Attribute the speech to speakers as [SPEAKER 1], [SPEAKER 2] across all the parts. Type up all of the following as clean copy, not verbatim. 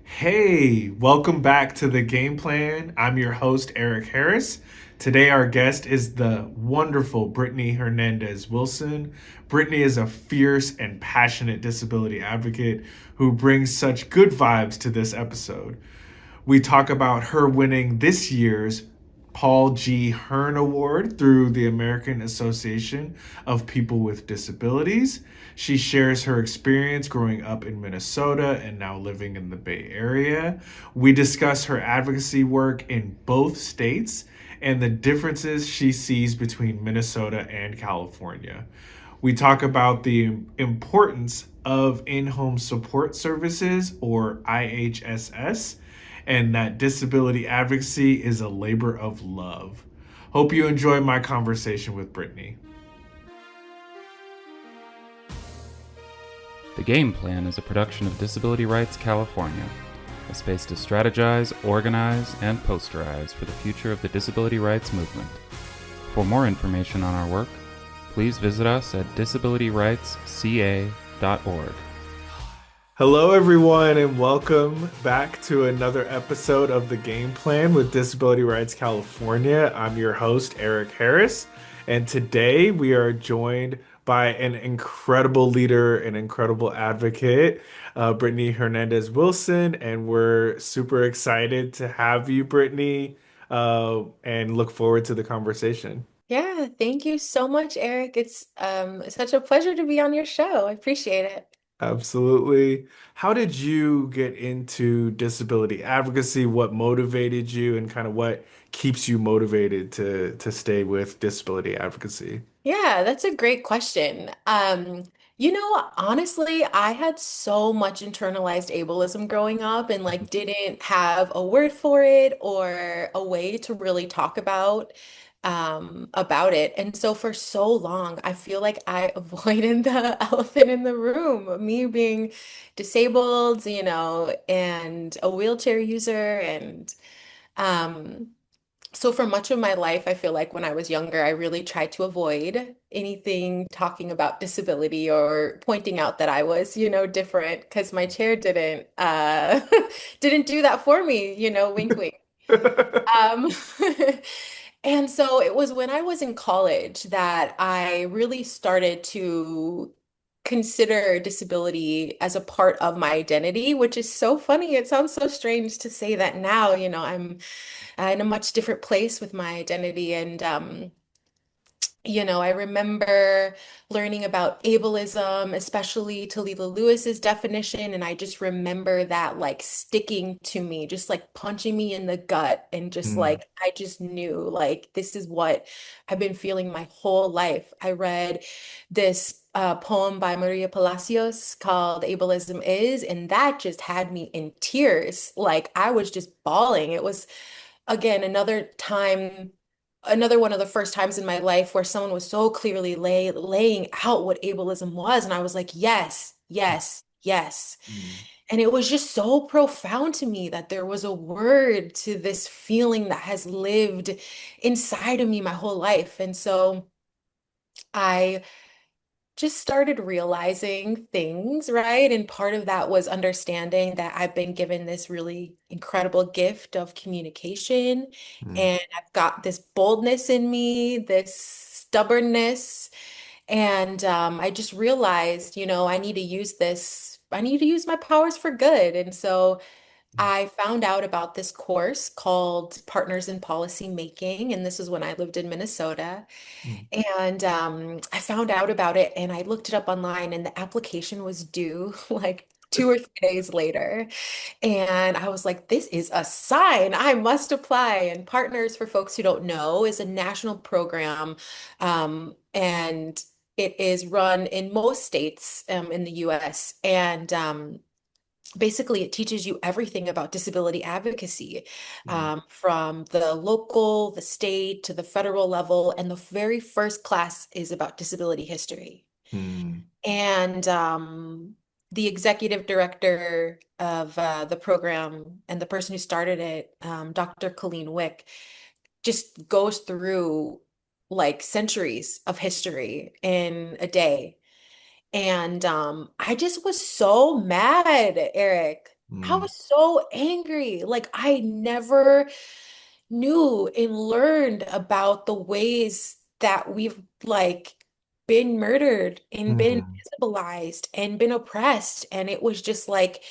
[SPEAKER 1] Hey, welcome back to the game plan. I'm your host, Eric Harris. Today, our guest is the wonderful Brittanie Hernandez-Wilson. Brittanie is a fierce and passionate disability advocate who brings such good vibes to this episode. We talk about her winning this year's Paul G. Hearne Award through the American Association of People with Disabilities. She shares her experience growing up in Minnesota and now living in the Bay Area. We discuss her advocacy work in both states and the differences she sees between Minnesota and California. We talk about the importance of in home support services, or IHSS, and that disability advocacy is a labor of love. Hope you enjoy my conversation with Brittanie.
[SPEAKER 2] The Game Plan is a production of Disability Rights California, a space to strategize, organize, and posterize for the future of the disability rights movement. For more information on our work, please visit us at disabilityrightsca.org.
[SPEAKER 1] Hello, everyone, and welcome back to another episode of The Game Plan with Disability Rights California. I'm your host, Eric Harris, and today we are joined by an incredible leader, an incredible advocate, Brittanie Hernandez-Wilson, and we're super excited to have you, Brittanie, and look forward to the conversation.
[SPEAKER 3] Yeah, thank you so much, Eric. It's such a pleasure to be on your show. I appreciate it.
[SPEAKER 1] Absolutely. How did you get into disability advocacy? What motivated you and kind of what keeps you motivated to stay with disability advocacy?
[SPEAKER 3] Yeah, that's a great question. Honestly, I had so much internalized ableism growing up and like didn't have a word for it or a way to really talk about it. And so for so long, I feel like I avoided the elephant in the room, me being disabled, and a wheelchair user and um so for much of my life, I feel like when I was younger, I really tried to avoid anything talking about disability or pointing out that I was, different because my chair didn't didn't do that for me, wink wink. Um, and so it was when I was in college that I really started to consider disability as a part of my identity, which is so funny. It sounds so strange to say that now, I'm in a much different place with my identity. And I remember learning about ableism, especially Talila Lewis's definition, and I just remember that like sticking to me, just like punching me in the gut, and just
[SPEAKER 1] Hmm.
[SPEAKER 3] like I just knew like this is what I've been feeling my whole life. I read this poem by Maria Palacios called Ableism Is, and that just had me in tears. Like I was just bawling. It was again another time, another one of the first times in my life where someone was so clearly laying out what ableism was, and I was like, yes, yes, yes.
[SPEAKER 1] Hmm.
[SPEAKER 3] And it was just so profound to me that there was a word to this feeling that has lived inside of me my whole life. And so I just started realizing things, right? And part of that was understanding that I've been given this really incredible gift of communication,
[SPEAKER 1] Hmm.
[SPEAKER 3] and I've got this boldness in me, this stubbornness. And I just realized, I need to use this, I need to use my powers for good. And so I found out about this course called Partners in Policy Making, and this is when I lived in Minnesota.
[SPEAKER 1] Hmm.
[SPEAKER 3] And I found out about it and I looked it up online, and the application was due like 2 or 3 days later. And I was like, this is a sign. I must apply. And Partners, for folks who don't know, is a national program. And it is run in most states in the US. And basically it teaches you everything about disability advocacy,
[SPEAKER 1] Hmm.
[SPEAKER 3] from the local, the state to the federal level. And the very first class is about disability history.
[SPEAKER 1] Hmm.
[SPEAKER 3] And the executive director of the program and the person who started it, Dr. Colleen Wick, just goes through like centuries of history in a day. And I just was so mad, Eric, I
[SPEAKER 1] Mm,
[SPEAKER 3] was so angry. Like I never knew and learned about the ways that we've like been murdered and been
[SPEAKER 1] mm,
[SPEAKER 3] visibilized and been oppressed. And it was just like,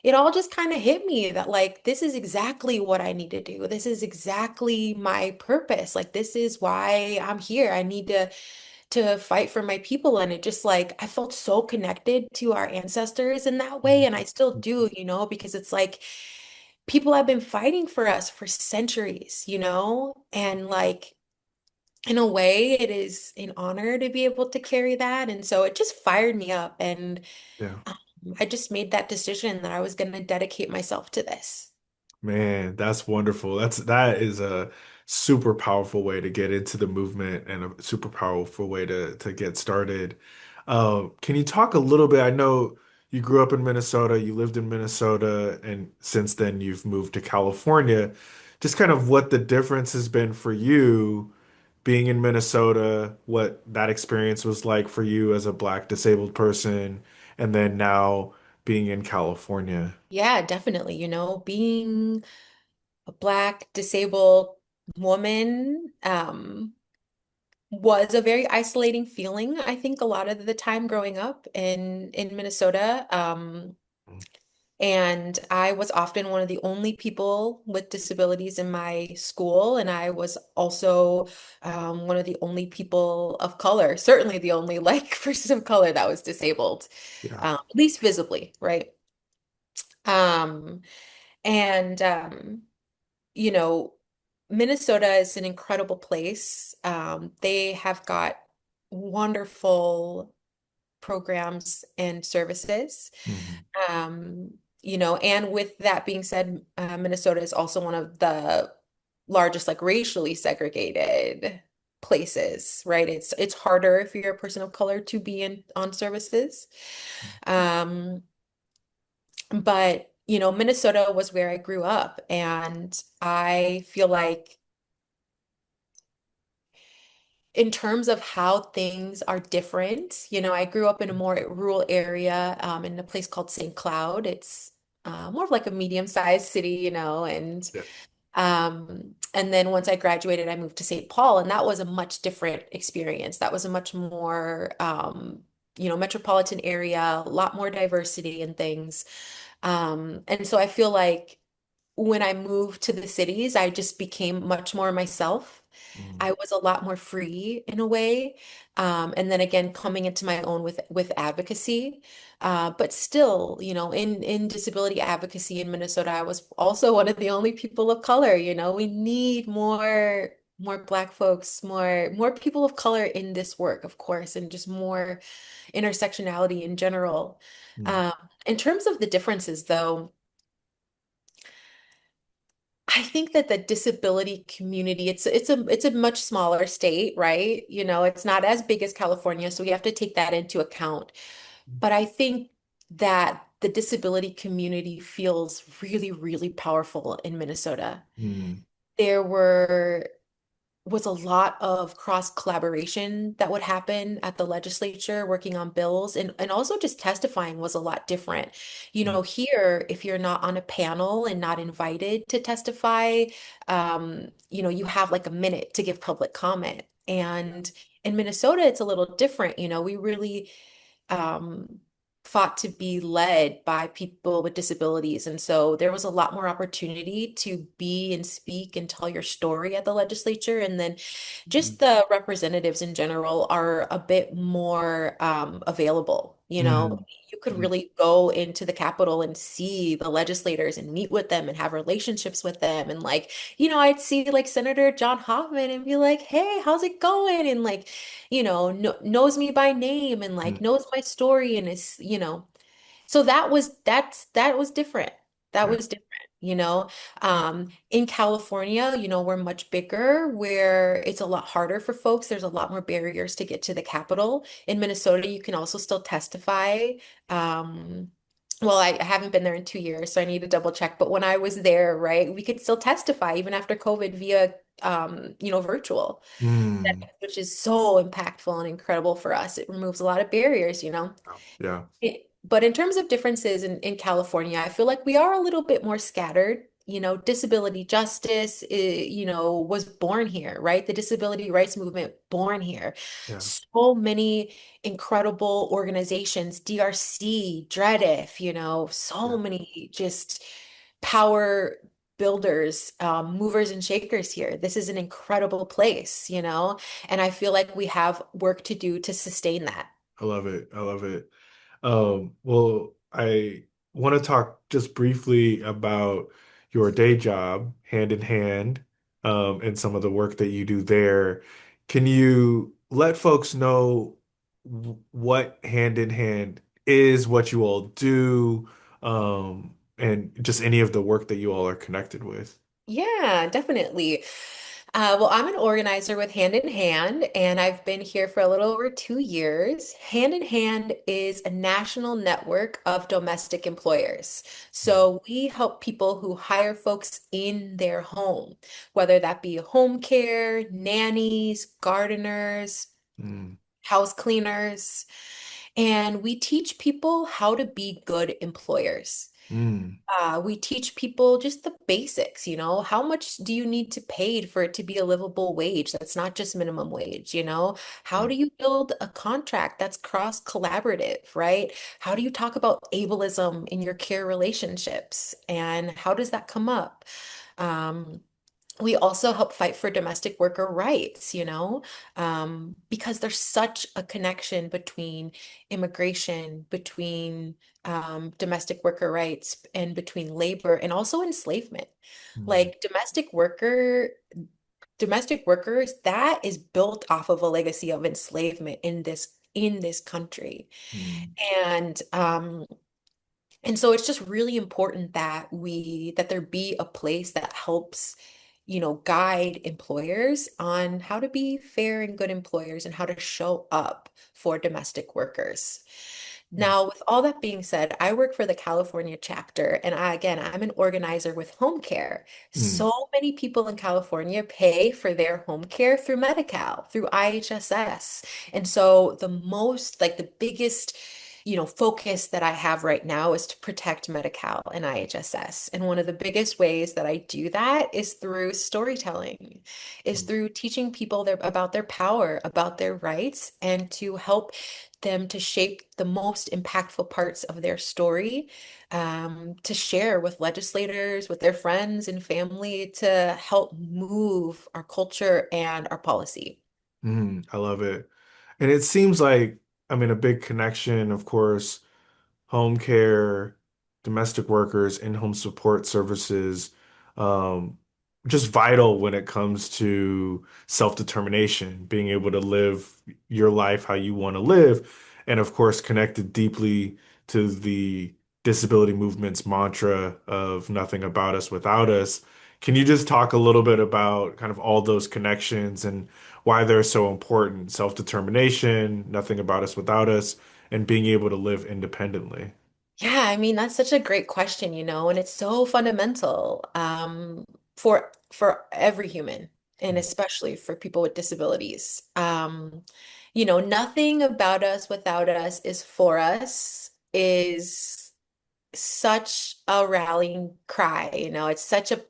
[SPEAKER 3] it all just kind of hit me that like this is exactly what I need to do. This is exactly my purpose. Like this is why I'm here. I need to fight for my people. And it just like I felt so connected to our ancestors in that way. And I still do, because it's like people have been fighting for us for centuries, and like in a way it is an honor to be able to carry that. And so it just fired me up. And
[SPEAKER 1] yeah.
[SPEAKER 3] um, I just made that decision that I was going to dedicate myself to this.
[SPEAKER 1] Man, that's wonderful. That is a super powerful way to get into the movement and a super powerful way to get started. Can you talk a little bit? I know you grew up in Minnesota, you lived in Minnesota, and since then you've moved to California. Just kind of what the difference has been for you being in Minnesota, what that experience was like for you as a Black disabled person, and then now being in California.
[SPEAKER 3] Yeah, definitely. Being a Black disabled woman, was a very isolating feeling, I think, a lot of the time growing up in Minnesota. And I was often one of the only people with disabilities in my school. And I was also one of the only people of color, certainly the only like person of color that was disabled,
[SPEAKER 1] Yeah.
[SPEAKER 3] at least visibly, right? Um, and you know, Minnesota is an incredible place. They have got wonderful programs and services.
[SPEAKER 1] Mhm.
[SPEAKER 3] Um, and with that being said, Minnesota is also one of the largest, like racially segregated places, right? It's harder if you're a person of color to be in on services. Um, but Minnesota was where I grew up, and I feel like in terms of how things are different, I grew up in a more rural area, in a place called St. Cloud. It's more of like a medium-sized city,
[SPEAKER 1] Yeah.
[SPEAKER 3] and then once I graduated, I moved to St. Paul, and that was a much different experience. That was a much more, metropolitan area, a lot more diversity and things. And so I feel like when I moved to the cities, I just became much more myself.
[SPEAKER 1] Mm,
[SPEAKER 3] I was a lot more free in a way. And then again, coming into my own with advocacy. But still, in disability advocacy in Minnesota, I was also one of the only people of color. We need more Black folks, more people of color in this work, of course, and just more intersectionality in general.
[SPEAKER 1] mm,
[SPEAKER 3] Um, in terms of the differences, though, I think that the disability community, it's a much smaller state, right? It's not as big as California, so we have to take that into account. But I think that the disability community feels really, really powerful in Minnesota.
[SPEAKER 1] mm,
[SPEAKER 3] There was a lot of cross collaboration that would happen at the legislature working on bills, and also just testifying was a lot different.
[SPEAKER 1] mm,
[SPEAKER 3] Here, if you're not on a panel and not invited to testify, you have like a minute to give public comment. And in Minnesota, it's a little different. We really um, fought to be led by people with disabilities. And so there was a lot more opportunity to be and speak and tell your story at the legislature. And then just the representatives in general are a bit more available.
[SPEAKER 1] mm,
[SPEAKER 3] You could
[SPEAKER 1] mm,
[SPEAKER 3] really go into the Capitol and see the legislators and meet with them and have relationships with them. And like, I'd see like Senator John Hoffman and be like, hey, how's it going? And like, knows me by name and
[SPEAKER 1] mm.
[SPEAKER 3] like knows my story and so that was different. That
[SPEAKER 1] Yeah.
[SPEAKER 3] was different, in California, we're much bigger where it's a lot harder for folks. There's a lot more barriers to get to the Capitol. In Minnesota, you can also still testify. Um, well, I haven't been there in 2 years, so I need to double check. But when I was there, right, we could still testify even after COVID via virtual,
[SPEAKER 1] Mm.
[SPEAKER 3] which is so impactful and incredible for us. It removes a lot of barriers.
[SPEAKER 1] Yeah.
[SPEAKER 3] But in terms of differences in California, I feel like we are a little bit more scattered. Disability justice, was born here, right? The disability rights movement born here.
[SPEAKER 1] Yeah.
[SPEAKER 3] So many incredible organizations, DRC, DREDIF, so
[SPEAKER 1] Yeah.
[SPEAKER 3] many just power builders, movers and shakers here. This is an incredible place, and I feel like we have work to do to sustain that.
[SPEAKER 1] I love it. I love it. Well, I want to talk just briefly about your day job, hand in hand, and some of the work that you do there. Can you let folks know what hand in hand is, what you all do, and just any of the work that you all are connected with?
[SPEAKER 3] Yeah, definitely. Well, I'm an organizer with Hand in Hand, and I've been here for a little over 2 years. Hand in Hand is a national network of domestic employers. So we help people who hire folks in their home, whether that be home care, nannies, gardeners,
[SPEAKER 1] Mm,
[SPEAKER 3] house cleaners, and we teach people how to be good employers.
[SPEAKER 1] mm,
[SPEAKER 3] We teach people just the basics, how much do you need to pay for it to be a livable wage? That's not just minimum wage, How
[SPEAKER 1] yeah.
[SPEAKER 3] do you build a contract that's cross collaborative, right? How do you talk about ableism in your care relationships? And how does that come up? Um, we also help fight for domestic worker rights, because there's such a connection between immigration, between domestic worker rights, and between labor and also enslavement.
[SPEAKER 1] Mm,
[SPEAKER 3] Like domestic workers, that is built off of a legacy of enslavement in this country.
[SPEAKER 1] mm,
[SPEAKER 3] And and so it's just really important that there be a place that helps, guide employers on how to be fair and good employers and how to show up for domestic workers.
[SPEAKER 1] mm,
[SPEAKER 3] Now, with all that being said, I work for the California chapter, and I'm an organizer with home care.
[SPEAKER 1] mm,
[SPEAKER 3] So many people in California pay for their home care through Medi-Cal, through IHSS. And so the biggest focus that I have right now is to protect Medi-Cal and IHSS. And one of the biggest ways that I do that is through storytelling, is
[SPEAKER 1] mm,
[SPEAKER 3] through teaching people about their power, about their rights, and to help them to shape the most impactful parts of their story, to share with legislators, with their friends and family to help move our culture and our policy.
[SPEAKER 1] I love it. And it seems like, I mean, a big connection, of course, home care, domestic workers, in-home support services, um, just vital when it comes to self-determination, being able to live your life how you want to live, and of course, connected deeply to the disability movement's mantra of nothing about us without us. Can you just talk a little bit about kind of all those connections and why they're so important? Self-determination, nothing about us without us, and being able to live independently.
[SPEAKER 3] Yeah, I mean, that's such a great question, and it's so fundamental for every human, and especially for people with disabilities. Nothing about us without us is for us is such a rallying cry, it's such a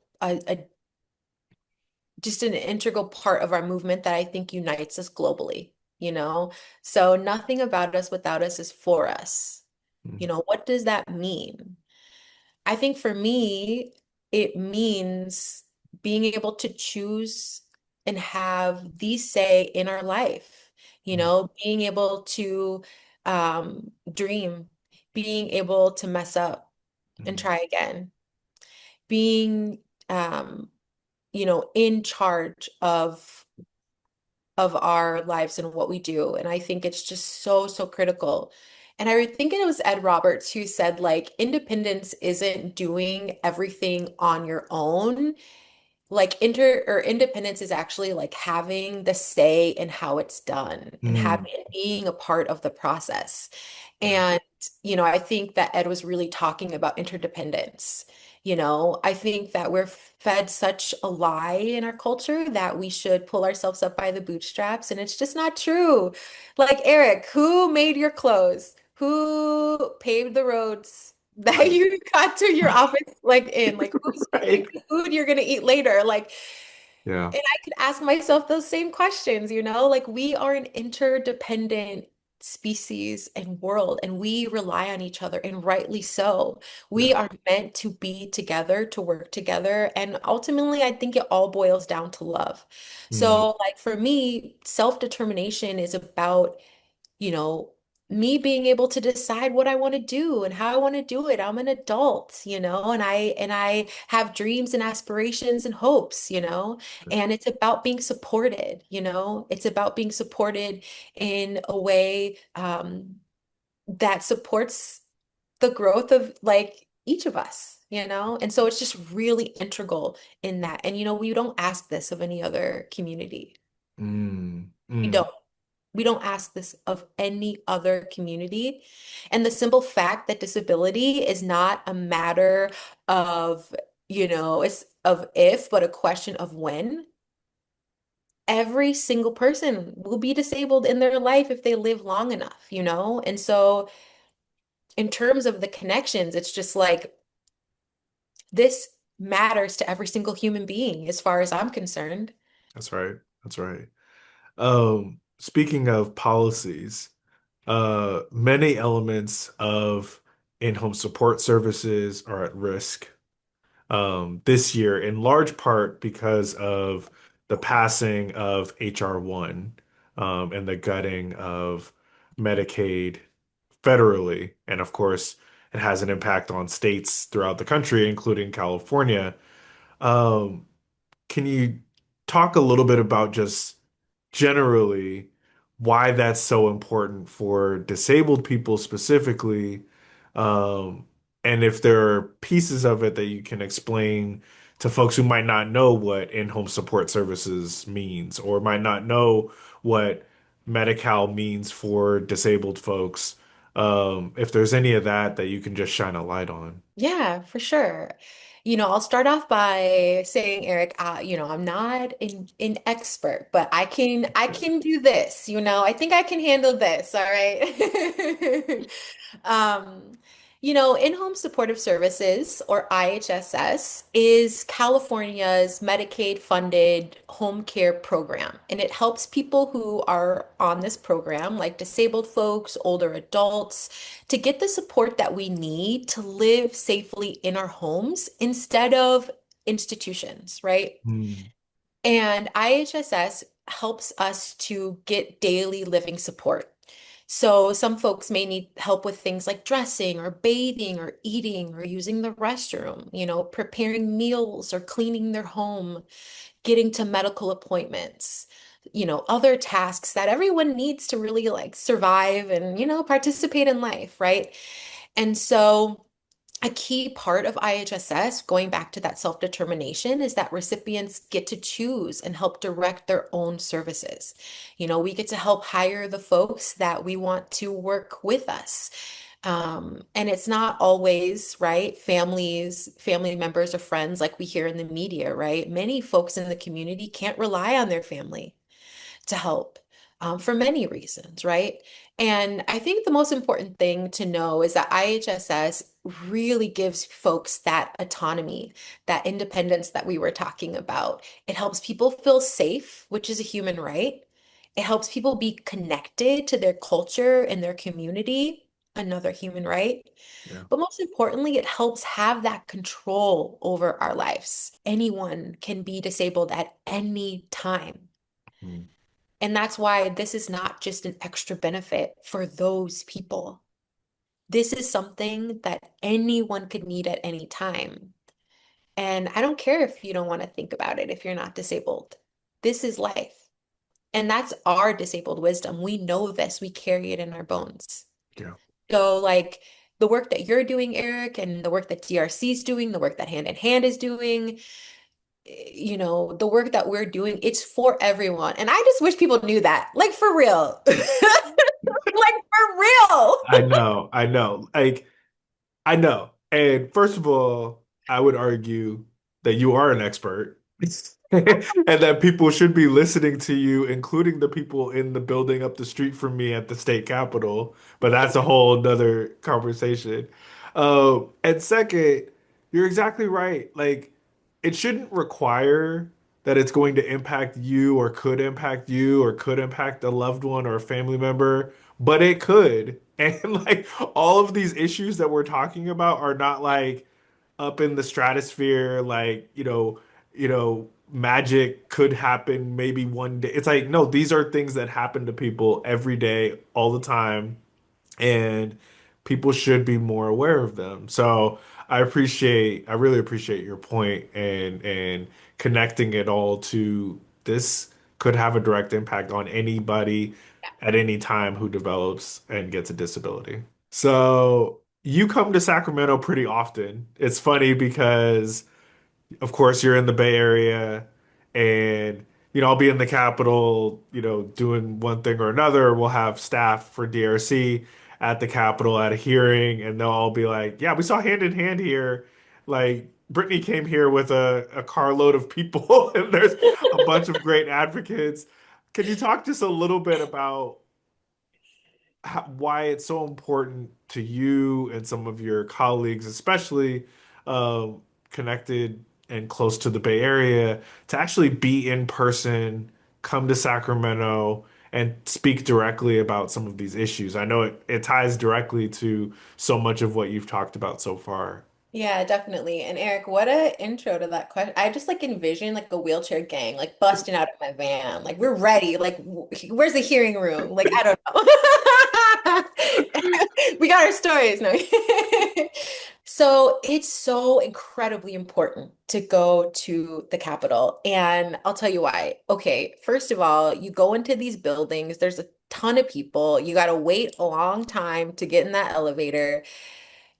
[SPEAKER 3] just an integral part of our movement that I think unites us globally, you know? So nothing about us without us is for us.
[SPEAKER 1] Mhm.
[SPEAKER 3] What does that mean? I think for me, it means being able to choose and have the say in our life, being able to dream, being able to mess up and
[SPEAKER 1] Mhm.
[SPEAKER 3] try again, being in charge of our lives and what we do. And I think it's just so, so critical. And I think it was Ed Roberts who said, like, independence isn't doing everything on your own. Like inter or independence is actually like having the say in how it's done and
[SPEAKER 1] Mm,
[SPEAKER 3] being a part of the process.
[SPEAKER 1] yeah.
[SPEAKER 3] And, I think that Ed was really talking about interdependence. I think that we're fed such a lie in our culture that we should pull ourselves up by the bootstraps, and it's just not true. Like, Eric, who made your clothes? Who paved the roads that
[SPEAKER 1] Right.
[SPEAKER 3] you got to your office like in? Like who's gonna
[SPEAKER 1] Right.
[SPEAKER 3] make the food you're gonna eat later? Like,
[SPEAKER 1] Yeah.
[SPEAKER 3] and I could ask myself those same questions, you know? Like we are an interdependent species and world, and we rely on each other, and rightly so. We
[SPEAKER 1] Yeah.
[SPEAKER 3] are meant to be together, to work together, and ultimately, I think it all boils down to love.
[SPEAKER 1] Mm,
[SPEAKER 3] So, like for me, self-determination is about you know, me being able to decide what I want to do and how I want to do it. I'm an adult, and I have dreams and aspirations and hopes, and it's about being supported, It's about being supported in a way that supports the growth of like each of us, And so it's just really integral in that. And we don't ask this of any other community.
[SPEAKER 1] mm,
[SPEAKER 3] We
[SPEAKER 1] mm.
[SPEAKER 3] don't. We don't ask this of any other community. And the simple fact that disability is not a matter of, it's of if, but a question of when. Every single person will be disabled in their life if they live long enough. And so, in terms of the connections, it's just like this matters to every single human being, as far as I'm concerned.
[SPEAKER 1] That's right. That's right. Speaking of policies, many elements of in-home support services are at risk this year, in large part because of the passing of HR 1 and the gutting of Medicaid federally. And of course, it has an impact on states throughout the country, including California. Um, can you talk a little bit about just generally why that's so important for disabled people specifically? Um, and if there are pieces of it that you can explain to folks who might not know what in-home support services means or might not know what Medi-Cal means for disabled folks. If there's any of that that you can just shine a light on.
[SPEAKER 3] Yeah, for sure. I'll start off by saying, Eric, I'm not an expert, but I can do this, I think I can handle this, all right? Um, in-home supportive services, or IHSS, is California's Medicaid-funded home care program, and it helps people who are on this program, like disabled folks, older adults, to get the support that we need to live safely in our homes instead of institutions, right?
[SPEAKER 1] Mm,
[SPEAKER 3] And IHSS helps us to get daily living support. So some folks may need help with things like dressing or bathing or eating or using the restroom, preparing meals or cleaning their home, getting to medical appointments, other tasks that everyone needs to really like survive and, participate in life, right? And so a key part of IHSS, going back to that self-determination, is that recipients get to choose and help direct their own services. We get to help hire the folks that we want to work with us. And it's not always, right, family members or friends like we hear in the media, right? Many folks in the community can't rely on their family to help for many reasons, right? And I think the most important thing to know is that IHSS really gives folks that autonomy, that independence that we were talking about. It helps people feel safe, which is a human right. It helps people be connected to their culture and their community, another human right.
[SPEAKER 1] yeah.
[SPEAKER 3] But most importantly, it helps have that control over our lives. Anyone can be disabled at any time.
[SPEAKER 1] Mm,
[SPEAKER 3] And that's why this is not just an extra benefit for those people. This is something that anyone could need at any time. And I don't care if you don't want to think about it if you're not disabled. This is life. And that's our disabled wisdom. We know this, we carry it in our bones.
[SPEAKER 1] yeah.
[SPEAKER 3] So, like the work that you're doing, Eric, and the work that DRC is doing, the work that Hand in Hand is doing, the work that we're doing, it's for everyone. And I just wish people knew that. Like for real. Like for real.
[SPEAKER 1] I know. I know. Like, I know. And first of all, I would argue that you are an expert. And that people should be listening to you, including the people in the building up the street from me at the state capitol. But that's a whole nother conversation. And second, you're exactly right. Like, it shouldn't require that it's going to impact you or could impact a loved one or a family member, but it could. And like all of these issues that we're talking about are not like up in the stratosphere, like, magic could happen maybe one day. It's like, no, these are things that happen to people every day, all the time, and people should be more aware of them. So I really appreciate your point and connecting it all to this could have a direct impact on anybody at any time who develops and gets a disability. So you come to Sacramento pretty often. It's funny because of course you're in the Bay Area and I'll be in the Capitol, doing one thing or another. We'll have staff for DRC at the Capitol at a hearing and they'll all be like, "Yeah, we saw Hand in Hand here. Like Brittany came here with a carload of people and there's a bunch of great advocates." Can you talk just a little bit about why it's so important to you and some of your colleagues, especially connected and close to the Bay Area, to actually be in person, come to Sacramento, and speak directly about some of these issues? I know it ties directly to so much of what you've talked about so far.
[SPEAKER 3] Yeah, definitely. And Eric, what a intro to that question. I just like envision like a wheelchair gang like busting out of my van. Like we're ready. Like where's the hearing room? Like I don't know. We got our stories. No. So it's so incredibly important to go to the Capitol. And I'll tell you why. Okay, first of all, you go into these buildings, there's a ton of people. You got to wait a long time to get in that elevator,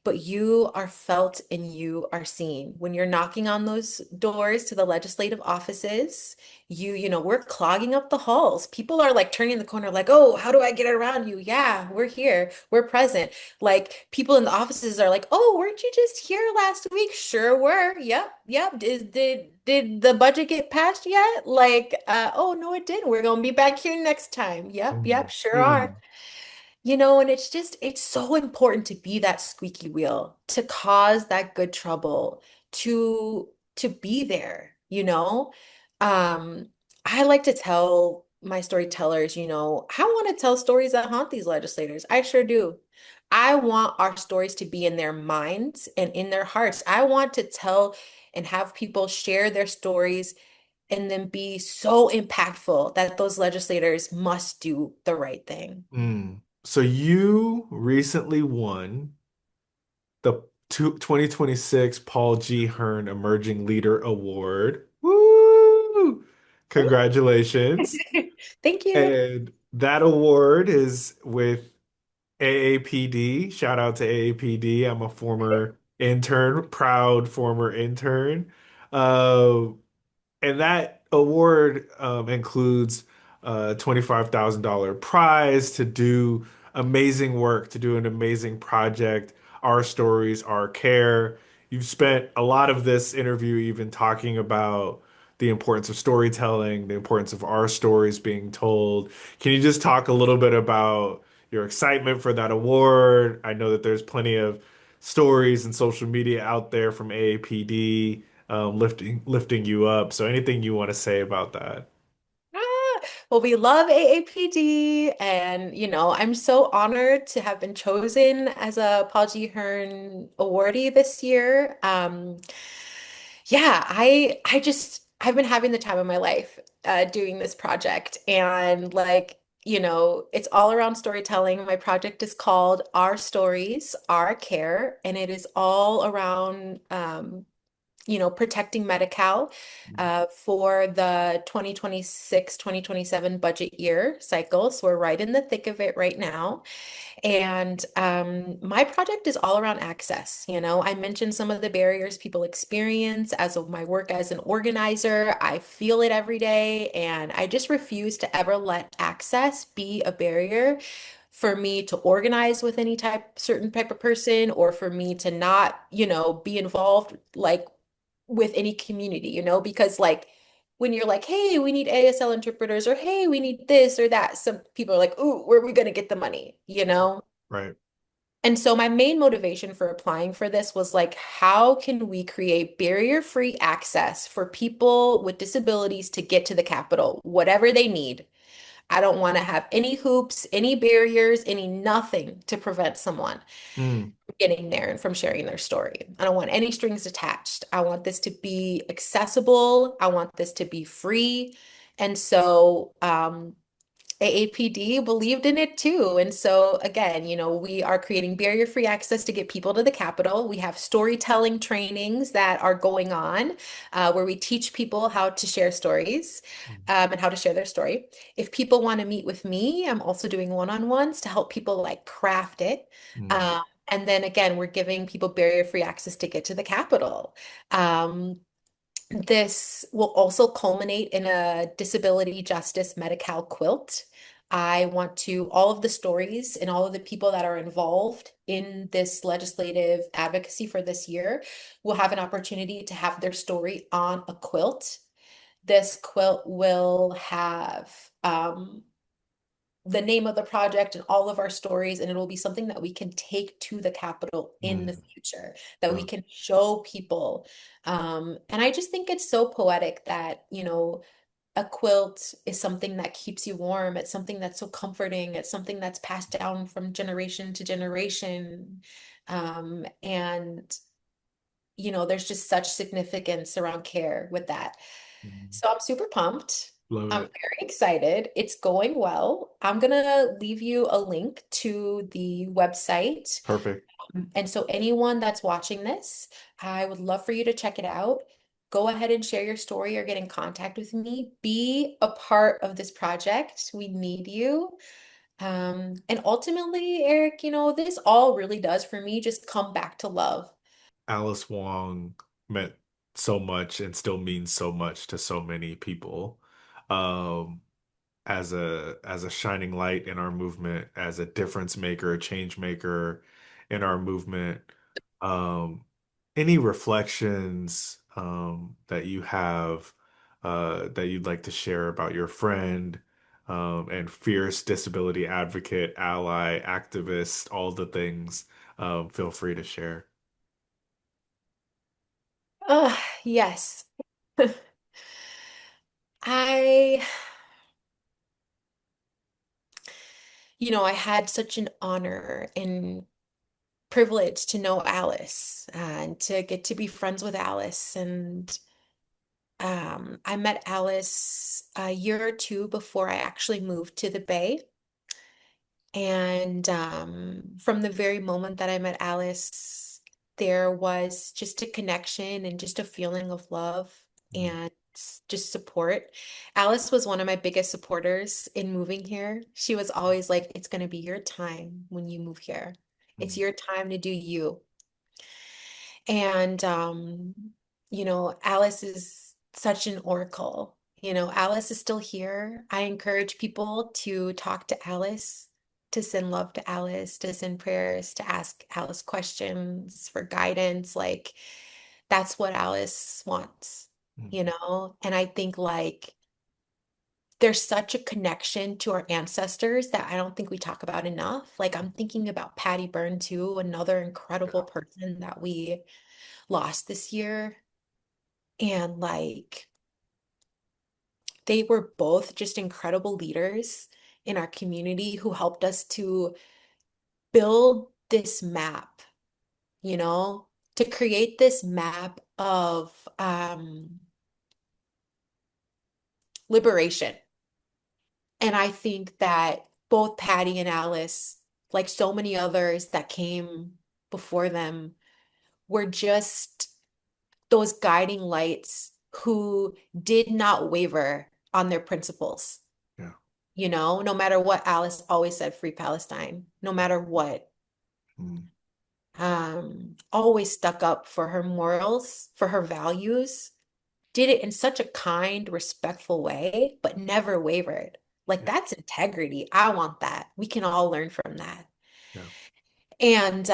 [SPEAKER 3] but you are felt and you are seen. When you're knocking on those doors to the legislative offices, we're clogging up the halls. People are like turning the corner, like, oh, how do I get around you? Yeah, we're here, we're present. Like people in the offices are like, oh, weren't you just here last week? Sure were. Yep, yep. Did the budget get passed yet? Like, oh no, it didn't. We're gonna be back here next time. Yep, yep,
[SPEAKER 1] Mm,
[SPEAKER 3] sure are.
[SPEAKER 1] mm,
[SPEAKER 3] And it's so important to be that squeaky wheel, to cause that good trouble, to be there, you know? Um, I like to tell my storytellers, I want to tell stories that haunt these legislators. I sure do. I want our stories to be in their minds and in their hearts. I want to tell and have people share their stories and then be so impactful that those legislators must do the right thing.
[SPEAKER 1] mm. So you recently won the 2026 Paul G. Hearne Emerging Leader Award. Woo! Congratulations.
[SPEAKER 3] Thank you.
[SPEAKER 1] And that award is with AAPD. Shout out to AAPD. I'm a former intern, proud former intern. Uh, and that award includes a $25,000 prize to do amazing work, to do an amazing project. Our stories, our care. You've spent a lot of this interview even talking about the importance of storytelling, the importance of our stories being told. Can you just talk a little bit about your excitement for that award? I know that there's plenty of stories and social media out there from AAPD lifting you up. So anything you want to say about that?
[SPEAKER 3] Ah, well, we love AAPD, and I'm so honored to have been chosen as a Paul G. Hearn awardee this year. Yeah, I've been having the time of my life doing this project, and like, it's all around storytelling. My project is called Our Stories, Our Care, and it is all around protecting Medi-Cal for the 2026-2027 budget year cycle. So we're right in the thick of it right now. And my project is all around access. I mentioned some of the barriers people experience as of my work as an organizer. I feel it every day, and I just refuse to ever let access be a barrier for me to organize with certain type of person, or for me to not, be involved like with any community, because like when you're like, hey, we need ASL interpreters, or hey, we need this or that, some people are like, ooh, where are we going to get the money? You know?
[SPEAKER 1] Right.
[SPEAKER 3] And so my main motivation for applying for this was like, how can we create barrier-free access for people with disabilities to get to the Capitol, whatever they need? I don't want to have any hoops, any barriers, any nothing to prevent someone
[SPEAKER 1] Mm,
[SPEAKER 3] from getting there and from sharing their story. I don't want any strings attached. I want this to be accessible. I want this to be free. And so, AAPD believed in it too. And so, again, we are creating barrier-free access to get people to the Capitol. We have storytelling trainings that are going on where we teach people how to share stories
[SPEAKER 1] mm,
[SPEAKER 3] and how to share their story. If people want to meet with me, I'm also doing one-on-ones to help people like craft it.
[SPEAKER 1] mm,
[SPEAKER 3] Um, and then again, we're giving people barrier-free access to get to the Capitol. Um, this will also culminate in a disability justice Medi-Cal quilt. I want to, all of the stories and all of the people that are involved in this legislative advocacy for this year will have an opportunity to have their story on a quilt. This quilt will have the name of the project and all of our stories, and it'll be something that we can take to the Capitol in the
[SPEAKER 1] mm.
[SPEAKER 3] future, that we
[SPEAKER 1] Wow.
[SPEAKER 3] can show people. And I just think it's so poetic that, a quilt is something that keeps you warm. It's something that's so comforting. It's something that's passed down from generation to generation. And, there's just such significance around care with that.
[SPEAKER 1] Mm.
[SPEAKER 3] So I'm super pumped.
[SPEAKER 1] Love
[SPEAKER 3] I'm
[SPEAKER 1] it.
[SPEAKER 3] very excited. It's going well. I'm gonna leave you a link to the website.
[SPEAKER 1] Perfect.
[SPEAKER 3] And so anyone that's watching this, I would love for you to check it out. Go ahead and share your story or get in contact with me. Be a part of this project. We need you. And ultimately, Eric, this all really does for me just come back to love.
[SPEAKER 1] Alice Wong meant so much and still means so much to so many people. Um, as a shining light in our movement, as a difference maker, a change maker in our movement. Um, any reflections that you have that you'd like to share about your friend and fierce disability advocate, ally, activist, all the things, feel free to share.
[SPEAKER 3] Yes. I, I had such an honor and privilege to know Alice and to get to be friends with Alice. And I met Alice a year or two before I actually moved to the Bay. And from the very moment that I met Alice, there was just a connection and just a feeling of love
[SPEAKER 1] Mm,
[SPEAKER 3] and just support. Alice was one of my biggest supporters in moving here. She was always like, it's going to be your time when you move here. It's
[SPEAKER 1] mm,
[SPEAKER 3] your time to do you. And Alice is such an oracle. Alice is still here. I encourage people to talk to Alice, to send love to Alice, to send prayers, to ask Alice questions for guidance. Like that's what Alice wants,
[SPEAKER 1] mm,
[SPEAKER 3] And I think like there's such a connection to our ancestors that I don't think we talk about enough. Like I'm thinking about Patty Byrne too, another incredible person that we lost this year. And like they were both just incredible leaders in our community who helped us to build this map, you know, to create this map of liberation. And I think that both Patty and Alice, like so many others that came before them, were just those guiding lights who did not waver on their principles.
[SPEAKER 1] yeah.
[SPEAKER 3] No matter what, Alice always said free Palestine, no matter what.
[SPEAKER 1] Mm,
[SPEAKER 3] Always stuck up for her morals, for her values, did it in such a kind, respectful way, but never wavered. Like
[SPEAKER 1] yeah.
[SPEAKER 3] that's integrity. I want that. We can all learn from that.
[SPEAKER 1] Yeah.
[SPEAKER 3] And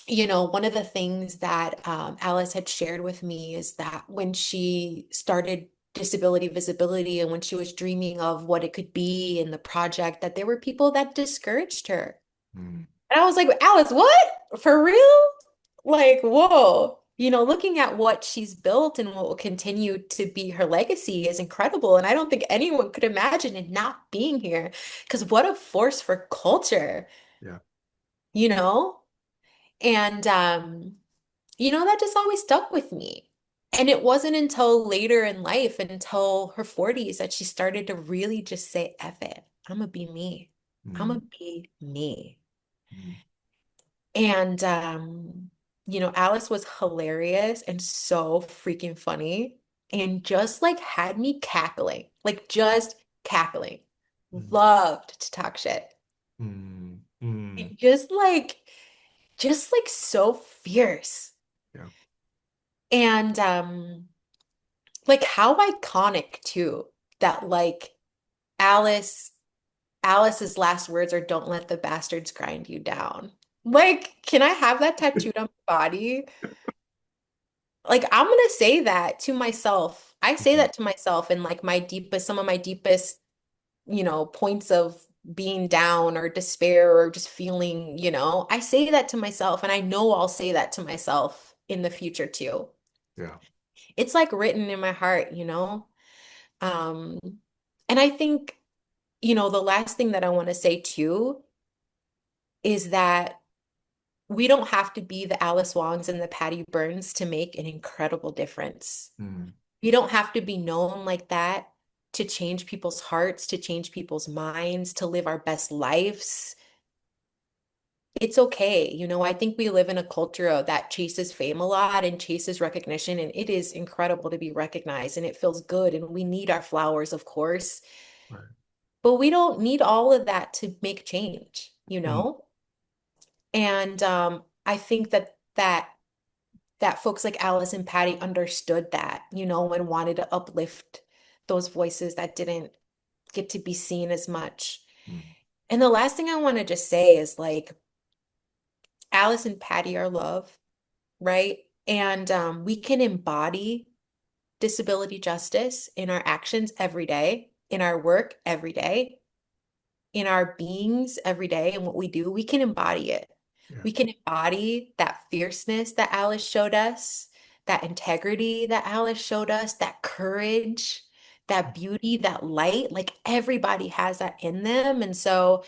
[SPEAKER 3] one of the things that Alice had shared with me is that when she started disability visibility and when she was dreaming of what it could be in the project, that there were people that discouraged her.
[SPEAKER 1] Mm,
[SPEAKER 3] And I was like, Alice, what? For real? Like, whoa. Looking at what she's built and what will continue to be her legacy is incredible. And I don't think anyone could imagine it not being here. Because what a force for culture,
[SPEAKER 1] yeah.
[SPEAKER 3] you know? And that just always stuck with me. And it wasn't until later in life, until her 40s, that she started to really just say, F it. I'm gonna be me. I'm
[SPEAKER 1] Mm,
[SPEAKER 3] gonna be me.
[SPEAKER 1] mm,
[SPEAKER 3] And Alice was hilarious and so freaking funny and just like had me cackling, like just cackling.
[SPEAKER 1] mm,
[SPEAKER 3] Loved to talk shit.
[SPEAKER 1] mm, mm,
[SPEAKER 3] And just like so fierce.
[SPEAKER 1] yeah.
[SPEAKER 3] And like how iconic too that like Alice Alice's last words are don't let the bastards grind you down. Like, can I have that tattooed on my body? Like, I'm gonna say that to myself. I say
[SPEAKER 1] Mm,
[SPEAKER 3] that to myself in like some of my deepest, points of being down or despair or just feeling, I say that to myself and I know I'll say that to myself in the future too.
[SPEAKER 1] yeah.
[SPEAKER 3] It's like written in my heart. Um, and I think, the last thing that I want to say too is that we don't have to be the Alice Wongs and the Patty Burns to make an incredible difference.
[SPEAKER 1] Mm,
[SPEAKER 3] We don't have to be known like that to change people's hearts, to change people's minds, to live our best lives. It's okay. I think we live in a culture that chases fame a lot and chases recognition, and it is incredible to be recognized and it feels good. And we need our flowers, of course,
[SPEAKER 1] right.
[SPEAKER 3] but we don't need all of that to make change, you
[SPEAKER 1] Mm,
[SPEAKER 3] know? And I think that folks like Alice and Patty understood that, and wanted to uplift those voices that didn't get to be seen as much.
[SPEAKER 1] mm,
[SPEAKER 3] And the last thing I want to just say is like Alice and Patty are love, right? And we can embody disability justice in our actions every day, in our work every day, in our beings every day, and what we do. We can embody it.
[SPEAKER 1] yeah.
[SPEAKER 3] We can embody that fierceness that Alice showed us, that integrity that Alice showed us, that courage, that beauty, that light. Like everybody has that in them. And so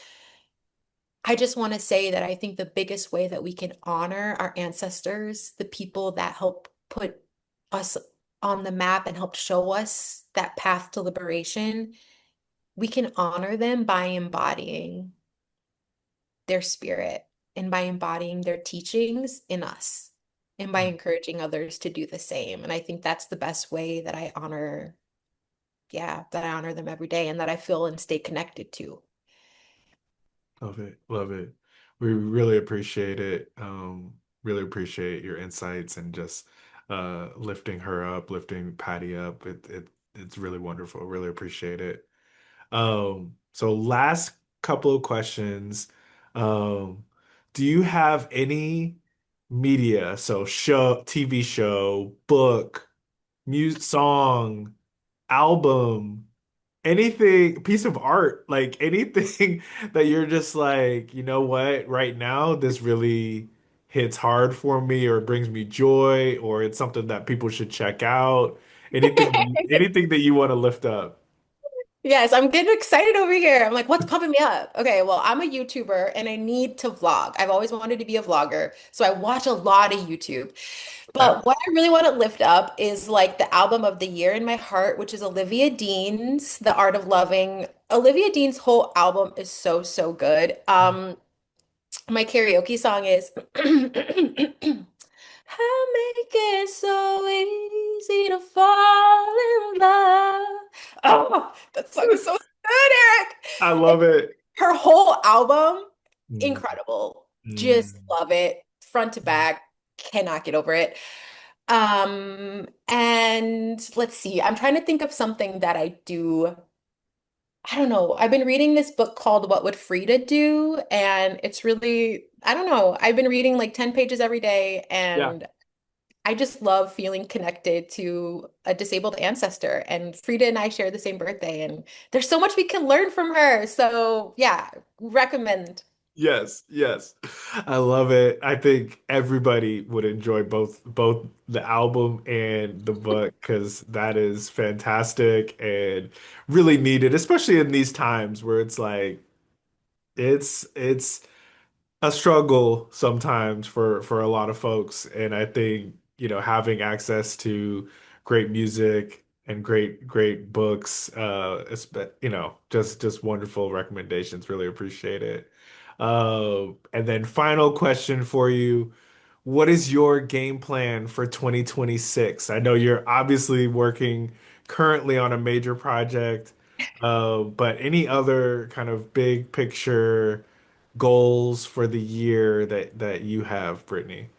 [SPEAKER 3] I just want to say that I think the biggest way that we can honor our ancestors, the people that help put us on the map and help show us that path to liberation, we can honor them by embodying their spirit and by embodying their teachings in us and by
[SPEAKER 1] Mm,
[SPEAKER 3] encouraging others to do the same. And I think that's the best way that that I honor them every day and that I feel and stay connected to.
[SPEAKER 1] love it. Love it. We really appreciate it. Really appreciate your insights and just lifting her up, lifting Patty up. It's really wonderful. Really appreciate it. So last couple of questions. Um, do you have any media, so show, TV show, book, music, song, album, anything, piece of art, like anything that you're just like, you know what, right now this really hits hard for me or brings me joy or it's something that people should check out. Anything that you want to lift up.
[SPEAKER 3] Yes, I'm getting excited over here. I'm like, what's pumping me up? Okay, well, I'm a YouTuber and I need to vlog. I've always wanted to be a vlogger, so I watch a lot of YouTube.
[SPEAKER 1] Okay.
[SPEAKER 3] But what I really want to lift up is like the album of the year in my heart, which is Olivia Dean's The Art of Loving. Olivia Dean's whole album is so, so good. My karaoke song is I make it so easy to fall in love. Oh, that song is so good, Eric.
[SPEAKER 1] I
[SPEAKER 3] And
[SPEAKER 1] love it.
[SPEAKER 3] her whole album,
[SPEAKER 1] Mm,
[SPEAKER 3] incredible. Just
[SPEAKER 1] mm,
[SPEAKER 3] love it. Front to back. Cannot get over it. And let's see. I'm trying to think of something that I do I don't know. I've been reading this book called What Would Frida Do? And it's really, I don't know. I've been reading like 10 pages every day,
[SPEAKER 1] Yeah.
[SPEAKER 3] and I just love feeling connected to a disabled ancestor. And Frida and I share the same birthday, and there's so much we can learn from her. So, yeah, recommend.
[SPEAKER 1] Yes, yes. I love it. I think everybody would enjoy both the album and the book because that is fantastic and really needed, especially in these times where it's like it's a struggle sometimes for a lot of folks. And I think, having access to great music and great books, just wonderful recommendations. Really appreciate it. And then final question for you. What is your game plan for 2026? I know you're obviously working currently on a major project, but any other kind of big picture goals for the year that you have, Brittany?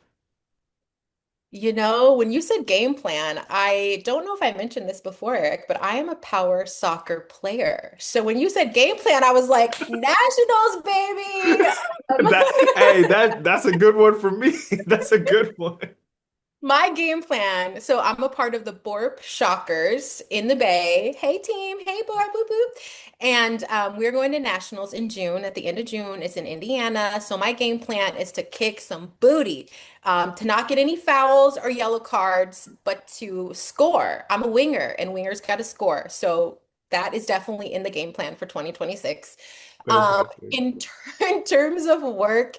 [SPEAKER 3] When you said game plan, I don't know if I mentioned this before, Eric, but I am a power soccer player. So when you said game plan, I was like, Nationals, baby.
[SPEAKER 1] That's a good one for me. That's a good one.
[SPEAKER 3] My game plan. So I'm a part of the Borp Shockers in the Bay. Hey team, hey Borp, boop boop. And we're going to nationals in June. At the end of June, it's in Indiana. So my game plan is to kick some booty, to not get any fouls or yellow cards, but to score. I'm a winger, and wingers got to score. So that is definitely in the game plan for 2026.
[SPEAKER 1] Fantastic.
[SPEAKER 3] In terms of work,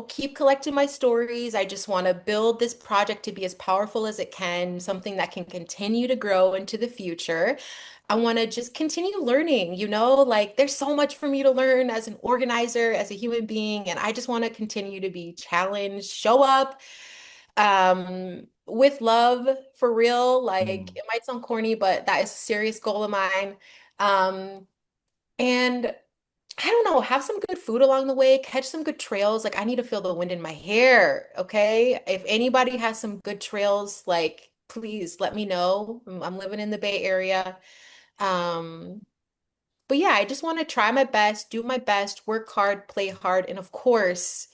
[SPEAKER 3] keep collecting my stories. I just want to build this project to be as powerful as it can, something that can continue to grow into the future. I want to just continue learning, like there's so much for me to learn as an organizer, as a human being, and I just want to continue to be challenged, show up with love for real. Like
[SPEAKER 1] Mm.
[SPEAKER 3] it might sound corny, but that is a serious goal of mine. Um, and I don't know, have some good food along the way, catch some good trails. Like I need to feel the wind in my hair, okay? If anybody has some good trails, like please let me know. I'm living in the Bay Area. Um, but yeah, I just want to try my best, do my best, work hard, play hard, and of course,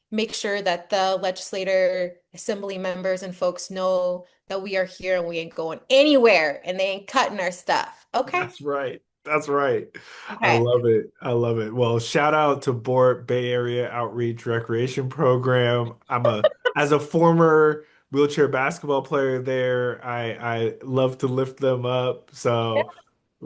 [SPEAKER 3] make sure that the legislator, assembly members, and folks know that we are here and we ain't going anywhere and they ain't cutting our stuff. Okay?
[SPEAKER 1] That's right. That's right. I
[SPEAKER 3] Okay.
[SPEAKER 1] love it. I love it. Well, shout out to Bort Bay Area Outreach Recreation Program. As a former wheelchair basketball player there, I love to lift them up. So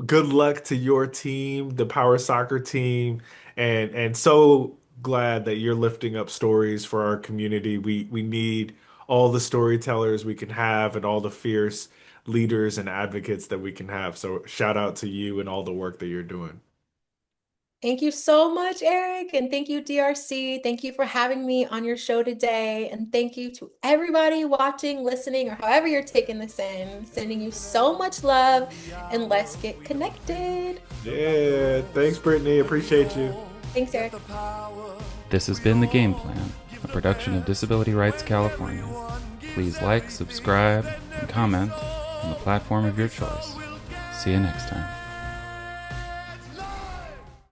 [SPEAKER 1] good luck to your team, the Power Soccer team, and so glad that you're lifting up stories for our community. We need all the storytellers we can have and all the fierce leaders and advocates that we can have. So shout out to you and all the work that you're doing.
[SPEAKER 3] Thank you so much, Eric. And thank you, DRC. Thank you for having me on your show today. And thank you to everybody watching, listening, or however you're taking this in. Sending you so much love, and let's get connected.
[SPEAKER 1] Yeah, thanks, Brittany. Appreciate you.
[SPEAKER 3] Thanks, Eric.
[SPEAKER 2] This has been The Game Plan, a production of Disability Rights California. Please like, subscribe, and comment on the platform of your choice. See you next time.